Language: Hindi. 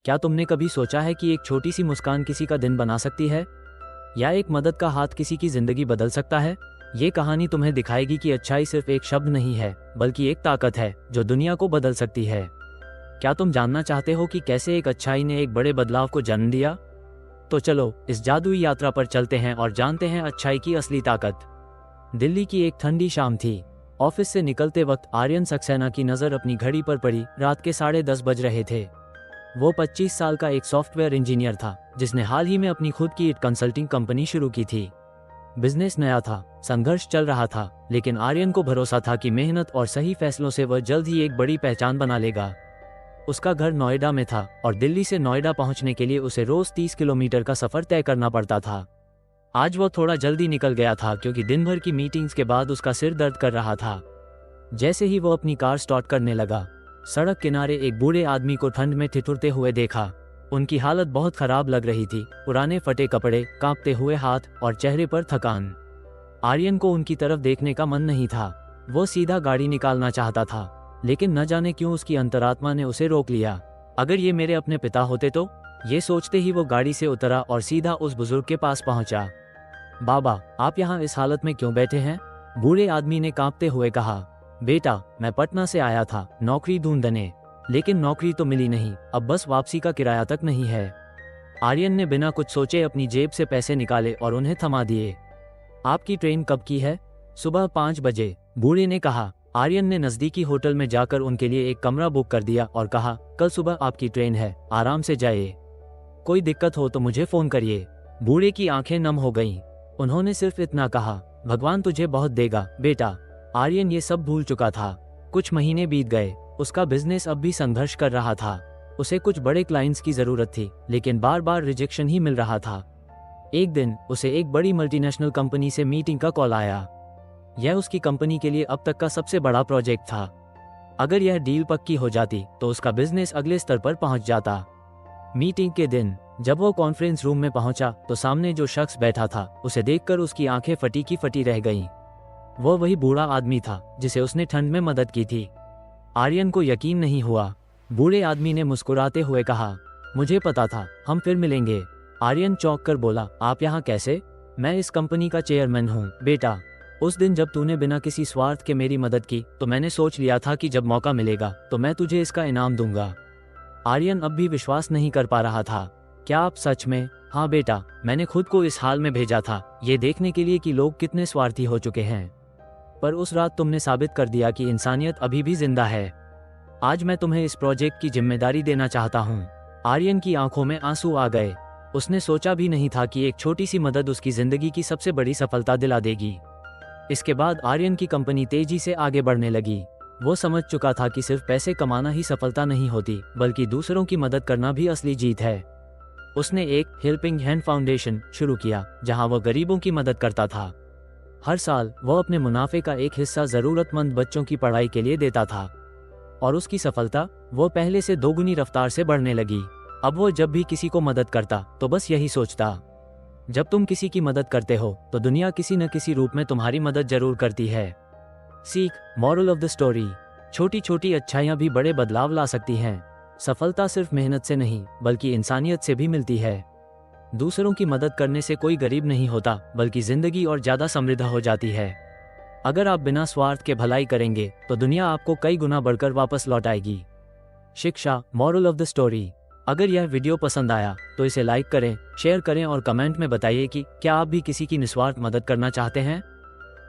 क्या तुमने कभी सोचा है कि एक छोटी सी मुस्कान किसी का दिन बना सकती है, या एक मदद का हाथ किसी की जिंदगी बदल सकता है? ये कहानी तुम्हें दिखाएगी कि अच्छाई सिर्फ एक शब्द नहीं है, बल्कि एक ताकत है जो दुनिया को बदल सकती है। क्या तुम जानना चाहते हो कि कैसे एक अच्छाई ने एक बड़े बदलाव को जन्म दिया? तो चलो इस जादुई यात्रा पर चलते हैं और जानते हैं अच्छाई की असली ताकत। दिल्ली की एक ठंडी शाम थी। ऑफिस से निकलते वक्त आर्यन सक्सेना की नज़र अपनी घड़ी पर पड़ी। रात के 10:30 बज रहे थे। वो 25 साल का एक सॉफ्टवेयर इंजीनियर था जिसने हाल ही में अपनी खुद की एक कंसल्टिंग कंपनी शुरू की थी। बिजनेस नया था, संघर्ष चल रहा था, लेकिन आर्यन को भरोसा था कि मेहनत और सही फैसलों से वह जल्द ही एक बड़ी पहचान बना लेगा। उसका घर नोएडा में था और दिल्ली से नोएडा पहुंचने के लिए उसे रोज 30 किलोमीटर का सफर तय करना पड़ता था। आज वो थोड़ा जल्दी निकल गया था क्योंकि दिन भर की मीटिंग्स के बाद उसका सिर दर्द कर रहा था। जैसे ही वो अपनी कार स्टार्ट करने लगा, सड़क किनारे एक बूढ़े आदमी को ठंड में ठिठुरते हुए देखा। उनकी हालत बहुत खराब लग रही थी, पुराने फटे कपड़े, कांपते हुए हाथ और चेहरे पर थकान। आर्यन को उनकी तरफ देखने का मन नहीं था। वो सीधा गाड़ी निकालना चाहता था, लेकिन न जाने क्यों उसकी अंतरात्मा ने उसे रोक लिया। अगर ये मेरे अपने पिता होते तो? ये सोचते ही वो गाड़ी से उतरा और सीधा उस बुजुर्ग के पास पहुंचा। बाबा, आप यहाँ इस हालत में क्यों बैठे हैं? बूढ़े आदमी ने कांपते हुए कहा। बेटा, मैं पटना से आया था नौकरी ढूंढने, लेकिन नौकरी तो मिली नहीं। अब बस वापसी का किराया तक नहीं है। आर्यन ने बिना कुछ सोचे अपनी जेब से पैसे निकाले और उन्हें थमा दिए। आपकी ट्रेन कब की है? सुबह 5 बजे, बूढ़े ने कहा। आर्यन ने नजदीकी होटल में जाकर उनके लिए एक कमरा बुक कर दिया और कहा, कल सुबह आपकी ट्रेन है, आराम से जाइए। कोई दिक्कत हो तो मुझे फोन करिए। बूढ़े की आंखें नम हो गईं। उन्होंने सिर्फ इतना कहा, भगवान तुझे बहुत देगा बेटा। आर्यन ये सब भूल चुका था। कुछ महीने बीत गए। उसका बिजनेस अब भी संघर्ष कर रहा था। उसे कुछ बड़े क्लाइंट्स की जरूरत थी, लेकिन बार बार रिजेक्शन ही मिल रहा था। एक दिन उसे एक बड़ी मल्टीनेशनल कंपनी से मीटिंग का कॉल आया। यह उसकी कंपनी के लिए अब तक का सबसे बड़ा प्रोजेक्ट था। अगर यह डील पक्की हो जाती तो उसका बिजनेस अगले स्तर पर पहुंच जाता। मीटिंग के दिन जब वो कॉन्फ्रेंस रूम में पहुंचा तो सामने जो शख्स बैठा था, उसे देखकर उसकी आंखें फटी की फटी रह गईं। वो वही बूढ़ा आदमी था जिसे उसने ठंड में मदद की थी। आर्यन को यकीन नहीं हुआ। बूढ़े आदमी ने मुस्कुराते हुए कहा, मुझे पता था हम फिर मिलेंगे। आर्यन चौंक कर बोला, आप यहाँ कैसे? मैं इस कंपनी का चेयरमैन हूँ बेटा। उस दिन जब तूने बिना किसी स्वार्थ के मेरी मदद की तो मैंने सोच लिया था कि जब मौका मिलेगा तो मैं तुझे इसका इनाम दूंगा। आर्यन अब भी विश्वास नहीं कर पा रहा था। क्या आप सच में? हाँ बेटा, मैंने खुद को इस हाल में भेजा था, ये देखने के लिए कि लोग कितने स्वार्थी हो चुके हैं। पर उस रात तुमने साबित कर दिया कि इंसानियत अभी भी जिंदा है। आज मैं तुम्हें इस प्रोजेक्ट की जिम्मेदारी देना चाहता हूँ। आर्यन की आंखों में आंसू आ गए। उसने सोचा भी नहीं था कि एक छोटी सी मदद उसकी जिंदगी की सबसे बड़ी सफलता दिला देगी। इसके बाद आर्यन की कंपनी तेजी से आगे बढ़ने लगी। वो समझ चुका था कि सिर्फ पैसे कमाना ही सफलता नहीं होती, बल्कि दूसरों की मदद करना भी असली जीत है। उसने एक हेल्पिंग हैंड फाउंडेशन शुरू किया जहां वो गरीबों की मदद करता था। हर साल वो अपने मुनाफे का एक हिस्सा जरूरतमंद बच्चों की पढ़ाई के लिए देता था, और उसकी सफलता वो पहले से दोगुनी रफ्तार से बढ़ने लगी। अब वो जब भी किसी को मदद करता तो बस यही सोचता, जब तुम किसी की मदद करते हो तो दुनिया किसी न किसी रूप में तुम्हारी मदद जरूर करती है। सीख, मॉरल ऑफ द स्टोरी, छोटी छोटी अच्छाइयाँ भी बड़े बदलाव ला सकती हैं। सफलता सिर्फ मेहनत से नहीं, बल्कि इंसानियत से भी मिलती है। दूसरों की मदद करने से कोई गरीब नहीं होता, बल्कि जिंदगी और ज्यादा समृद्ध हो जाती है। अगर आप बिना स्वार्थ के भलाई करेंगे तो दुनिया आपको कई गुना बढ़कर वापस लौटाएगी। शिक्षा, मॉरल ऑफ द स्टोरी, अगर यह वीडियो पसंद आया तो इसे लाइक करें, शेयर करें और कमेंट में बताइए कि क्या आप भी किसी की निस्वार्थ मदद करना चाहते हैं।